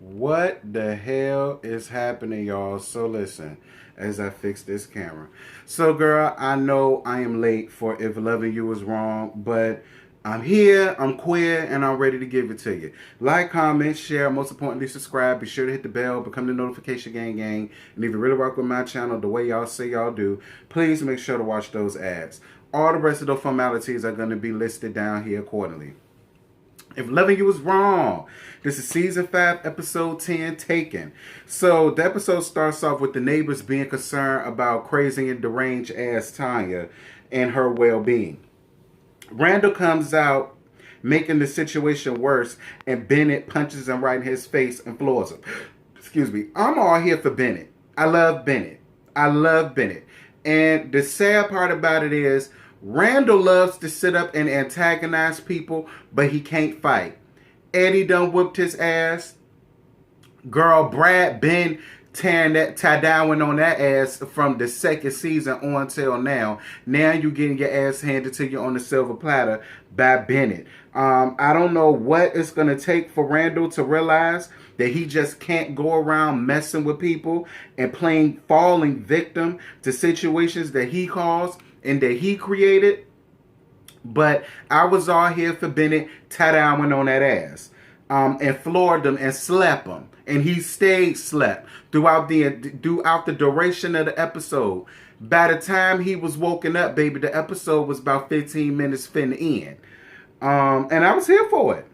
What the hell is happening, y'all? So listen, as I fix this camera. So girl, I know I am late for If Loving You Was Wrong, but I'm here, I'm queer, and I'm ready to give it to you. Like, comment, share, most importantly, subscribe. Be sure to hit the bell, become the notification gang. And if you really rock with my channel the way y'all say y'all do, please make sure to watch those ads. All the rest of the formalities are going to be listed down here accordingly. If Loving You Was Wrong. This is Season 5, Episode 10, Taken. So, the episode starts off with the neighbors being concerned about crazy and deranged ass Tanya and her well-being. Randall comes out, making the situation worse, and Bennett punches him right in his face and floors him. Excuse me. I'm all here for Bennett. I love Bennett. I love Bennett. And the sad part about it is, Randall loves to sit up and antagonize people, but he can't fight. Eddie done whooped his ass. Girl, Brad been tie down on that ass from the second season on till now. Now you getting your ass handed to you on the silver platter by Bennett. I don't know what it's going to take for Randall to realize that he just can't go around messing with people and falling victim to situations that he caused and that he created. But I was all here for Bennett tie-down on that ass. And floored them and slept him. And he stayed slept throughout the duration of the episode. By the time he was woken up, baby, the episode was about 15 minutes finna end. And I was here for it.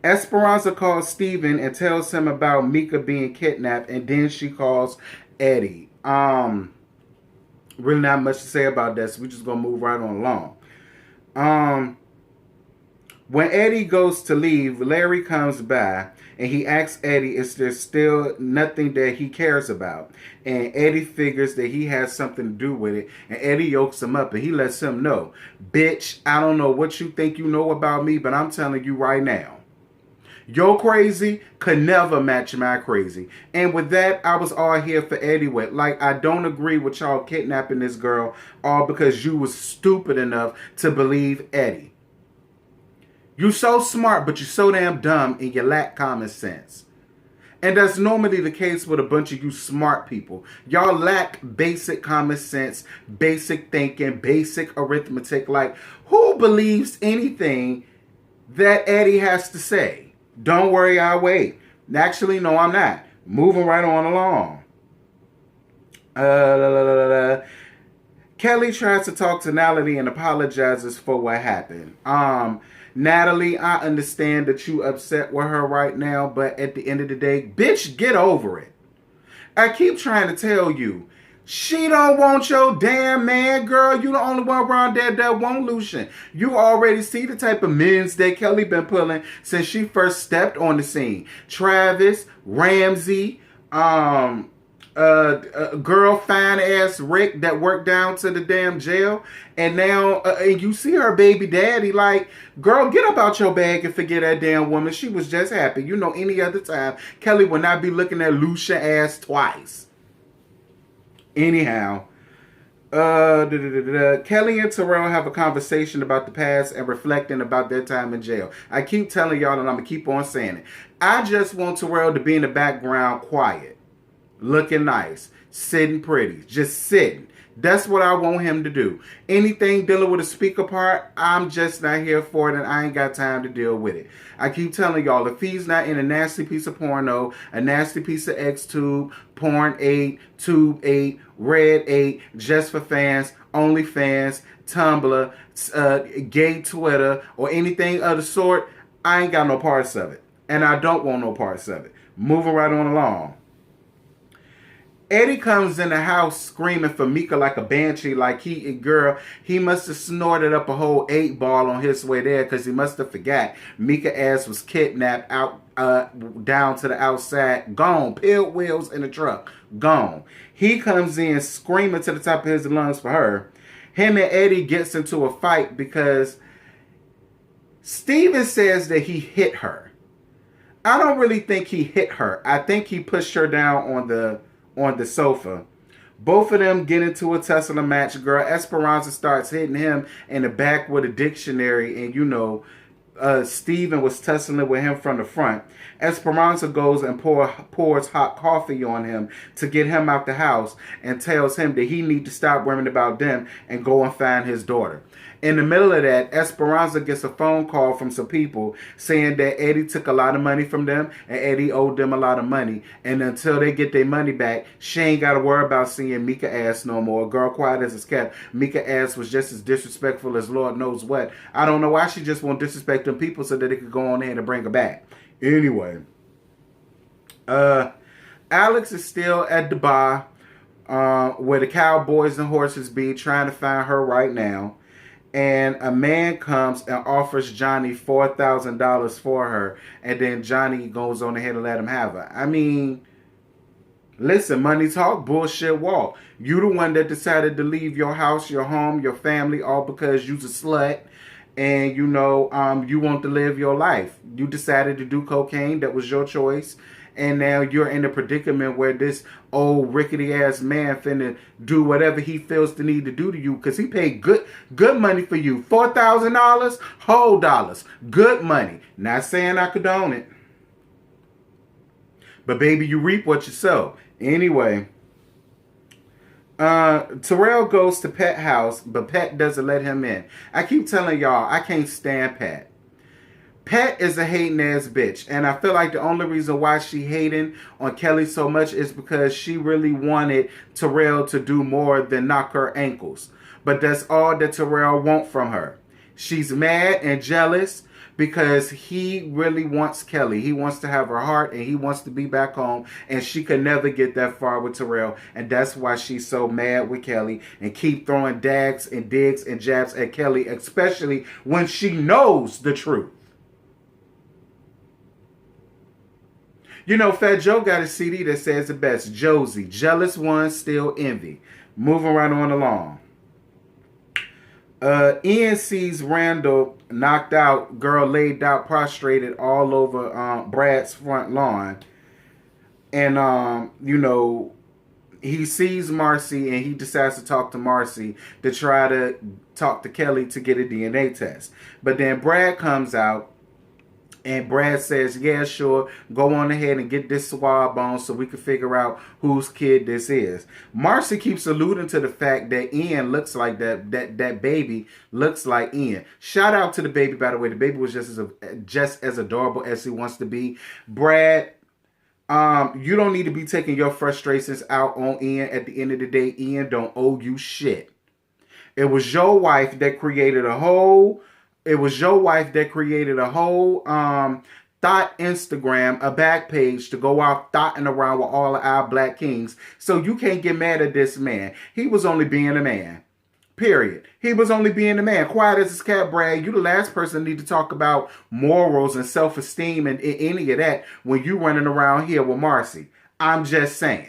Esperanza calls Steven and tells him about Mika being kidnapped. And then she calls Eddie. Really not much to say about that, so we're just going to move right on along. When Eddie goes to leave, Larry comes by and he asks Eddie if there's still nothing that he cares about. And Eddie figures that he has something to do with it. And Eddie yokes him up and he lets him know, bitch, I don't know what you think you know about me, but I'm telling you right now, your crazy could never match my crazy. And with that, I was all here for Eddie with. Like, I don't agree with y'all kidnapping this girl all because you was stupid enough to believe Eddie. You so smart, but you so damn dumb and you lack common sense. And that's normally the case with a bunch of you smart people. Y'all lack basic common sense, basic thinking, basic arithmetic. Like, who believes anything that Eddie has to say? Don't worry, I'll wait. Actually, no, I'm not. Moving right on along. Kelly tries to talk to Natalie and apologizes for what happened. Natalie, I understand that you upset with her right now, but at the end of the day, bitch, get over it. I keep trying to tell you, she don't want your damn man, girl. You the only one around there that won't Lucian. You already see the type of men's that Kelly been pulling since she first stepped on the scene. Travis, Ramsey, girl fine ass Rick that worked down to the damn jail, and now and you see her baby daddy. Like, girl, get up out your bag and forget that damn woman. She was just happy. You know, any other time Kelly would not be looking at Lucia ass twice. Anyhow, Kelly and Terrell have a conversation about the past and reflecting about their time in jail. I keep telling y'all, and I'm gonna keep on saying it, I just want Terrell to be in the background quiet, looking nice, sitting pretty, just sitting. That's what I want him to do. Anything dealing with a speaker part, I'm just not here for it, and I ain't got time to deal with it. I keep telling y'all, if he's not in a nasty piece of porno, a nasty piece of X-Tube, Porn 8, Tube 8, Red 8, Just for Fans, OnlyFans, Tumblr, gay Twitter, or anything of the sort, I ain't got no parts of it. And I don't want no parts of it. Moving right on along. Eddie comes in the house screaming for Mika like a banshee, like he must have snorted up a whole 8-ball on his way there, because he must have forgot Mika ass was kidnapped out down to the outside, gone, peeled wheels in the truck, gone. He comes in screaming to the top of his lungs for her. Him and Eddie gets into a fight because Steven says that he hit her. I don't really think he hit her. I think he pushed her down on the sofa. Both of them get into a tussling match. Girl, Esperanza starts hitting him in the back with a dictionary, and Steven was tussling with him from the front. Esperanza goes and pours hot coffee on him to get him out the house and tells him that he need to stop worrying about them and go and find his daughter. In the middle of that, Esperanza gets a phone call from some people saying that Eddie took a lot of money from them and Eddie owed them a lot of money. And until they get their money back, she ain't got to worry about seeing Mika ass no more. Girl, quiet as it's kept. Mika ass was just as disrespectful as Lord knows what. I don't know why she just won't disrespect them people so that they could go on ahead and bring her back. Anyway, Alex is still at the bar where the cowboys and horses be, trying to find her right now. And a man comes and offers Johnny $4,000 for her. And then Johnny goes on ahead and let him have her. I mean, listen, money talk, bullshit walk. You the one that decided to leave your house, your home, your family, all because you's a slut. And, you want to live your life. You decided to do cocaine. That was your choice. And now you're in a predicament where this old rickety ass man finna do whatever he feels the need to do to you because he paid good money for you. $4,000, whole dollars, good money. Not saying I condone it, but baby, you reap what you sow. Anyway, Terrell goes to Pet house, but Pet doesn't let him in. I keep telling y'all, I can't stand Pet. Pet is a hating ass bitch, and I feel like the only reason why she hating on Kelly so much is because she really wanted Terrell to do more than knock her ankles. But that's all that Terrell wants from her. She's mad and jealous because he really wants Kelly. He wants to have her heart and he wants to be back home, and she could never get that far with Terrell, and that's why she's so mad with Kelly and keep throwing dags and digs and jabs at Kelly, especially when she knows the truth. Fat Joe got a CD that says the best. Josie, jealous one, still envy. Moving right on along. Ian sees Randall knocked out, girl laid out, prostrated all over Brad's front lawn. And, he sees Marcy and he decides to talk to Marcy to try to talk to Kelly to get a DNA test. But then Brad comes out. And Brad says, yeah, sure, go on ahead and get this swab on so we can figure out whose kid this is. Marcy keeps alluding to the fact that Ian looks like that baby looks like Ian. Shout out to the baby, by the way. The baby was just as adorable as he wants to be. Brad, you don't need to be taking your frustrations out on Ian. At the end of the day, Ian don't owe you shit. It was your wife that created a whole thought Instagram, a back page to go out thotting around with all of our black kings. So you can't get mad at this man. He was only being a man. Period. He was only being a man. Quiet as his cat, Brad. You the last person need to talk about morals and self-esteem and any of that when you running around here with Marcy. I'm just saying.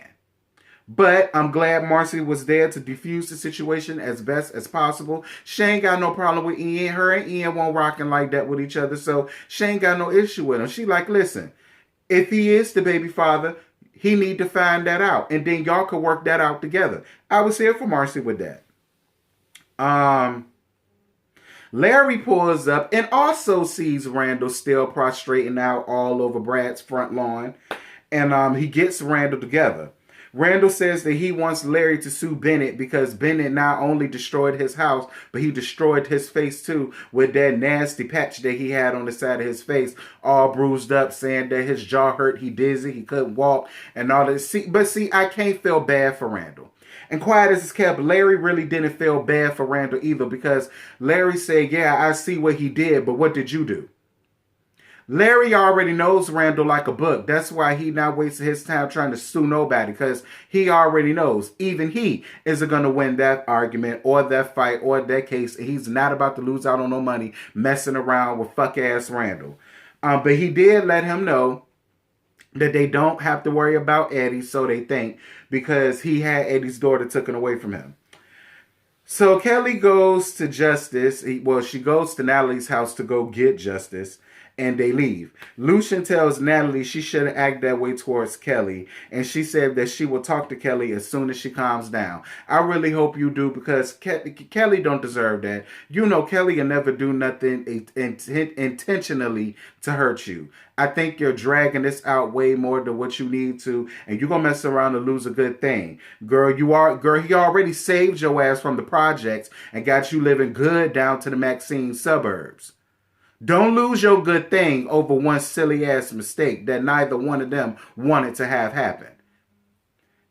But I'm glad Marcy was there to defuse the situation as best as possible. She ain't got no problem with Ian. Her and Ian won't rocking like that with each other. So she ain't got no issue with him. She like, listen, if he is the baby father, he need to find that out. And then y'all could work that out together. I was here for Marcy with that. Larry pulls up and also sees Randall still prostrating out all over Brad's front lawn. And he gets Randall together. Randall says that he wants Larry to sue Bennett because Bennett not only destroyed his house, but he destroyed his face too with that nasty patch that he had on the side of his face, all bruised up, saying that his jaw hurt, he dizzy, he couldn't walk, and all this. But I can't feel bad for Randall. And quiet as it's kept, Larry really didn't feel bad for Randall either because Larry said, yeah, I see what he did, but what did you do? Larry already knows Randall like a book. That's why he not wasting his time trying to sue nobody, because he already knows even he isn't going to win that argument or that fight or that case. He's not about to lose out on no money messing around with fuck-ass Randall. But he did let him know that they don't have to worry about Eddie, so they think, because he had Eddie's daughter taken away from him. So Kelly goes to Justice. She goes to Natalie's house to go get Justice. and they leave. Lucian tells Natalie she shouldn't act that way towards Kelly, and she said that she will talk to Kelly as soon as she calms down. I really hope you do, because Kelly don't deserve that. You know Kelly will never do nothing intentionally to hurt you. I think you're dragging this out way more than what you need to, and you're gonna mess around and lose a good thing. Girl, he already saved your ass from the projects and got you living good down to the Maxine suburbs. Don't lose your good thing over one silly ass mistake that neither one of them wanted to have happen.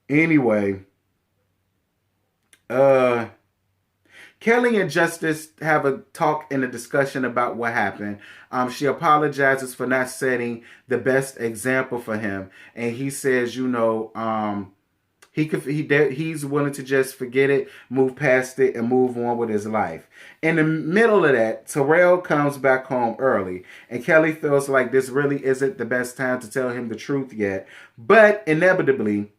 Anyway, Kelly and Justice have a talk and a discussion about what happened. She apologizes for not setting the best example for him, and he says, you know, he's willing to just forget it, move past it, and move on with his life. In the middle of that, Terrell comes back home early, and Kelly feels like this really isn't the best time to tell him the truth yet. But inevitably,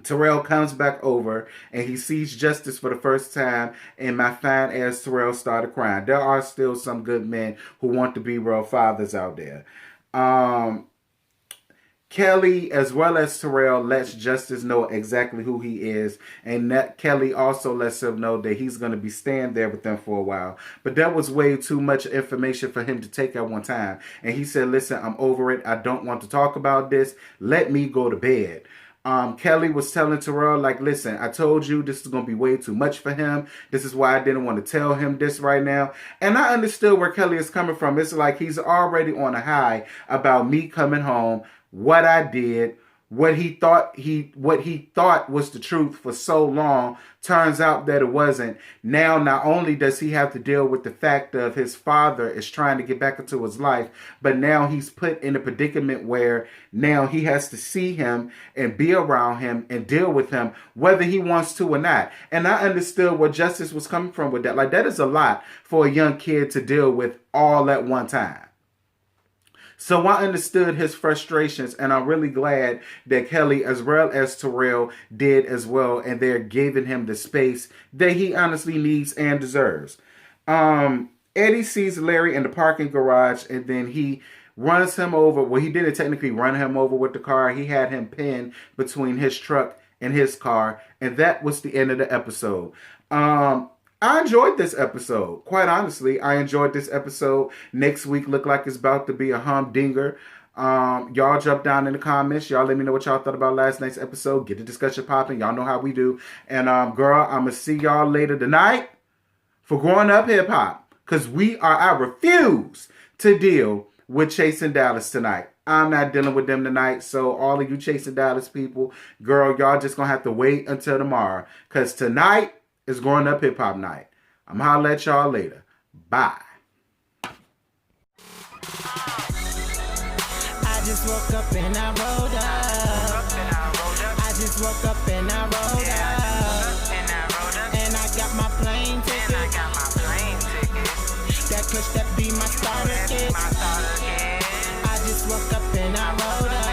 Terrell comes back over, and he sees Justice for the first time, and my fine ass Terrell started crying. There are still some good men who want to be real fathers out there. Kelly, as well as Terrell, lets Justice know exactly who he is, and that Kelly also lets him know that he's going to be staying there with them for a while. But that was way too much information for him to take at one time. And he said, listen, I'm over it. I don't want to talk about this. Let me go to bed. Kelly was telling Terrell, like, listen, I told you this is going to be way too much for him. This is why I didn't want to tell him this right now. And I understood where Kelly is coming from. It's like he's already on a high about me coming home, what I did, what he thought was the truth for so long. Turns out that it wasn't. Now, not only does he have to deal with the fact of his father is trying to get back into his life, but now he's put in a predicament where now he has to see him and be around him and deal with him, whether he wants to or not. And I understood where Justice was coming from with that. Like, that is a lot for a young kid to deal with all at one time. So I understood his frustrations, and I'm really glad that Kelly, as well as Terrell, did as well, and they're giving him the space that he honestly needs and deserves. Eddie sees Larry in the parking garage, and then he runs him over. Well, he didn't technically run him over with the car. He had him pinned between his truck and his car, and that was the end of the episode. I enjoyed this episode. Quite honestly, I enjoyed this episode. Next week look like it's about to be a humdinger. Y'all jump down in the comments. Y'all let me know what y'all thought about last night's episode. Get the discussion popping. Y'all know how we do. And girl, I'm going to see y'all later tonight for Growing Up Hip Hop. Because I refuse to deal with Chasing Dallas tonight. I'm not dealing with them tonight. So all of you Chasing Dallas people, girl, y'all just going to have to wait until tomorrow. Because tonight is Growing Up Hip Hop night. I'm going to holler at y'all later. Bye. I just woke up and I rolled up. I just woke up and I rolled up. And I got my plane ticket. That push that be my starter kit. I just woke up and I rolled up.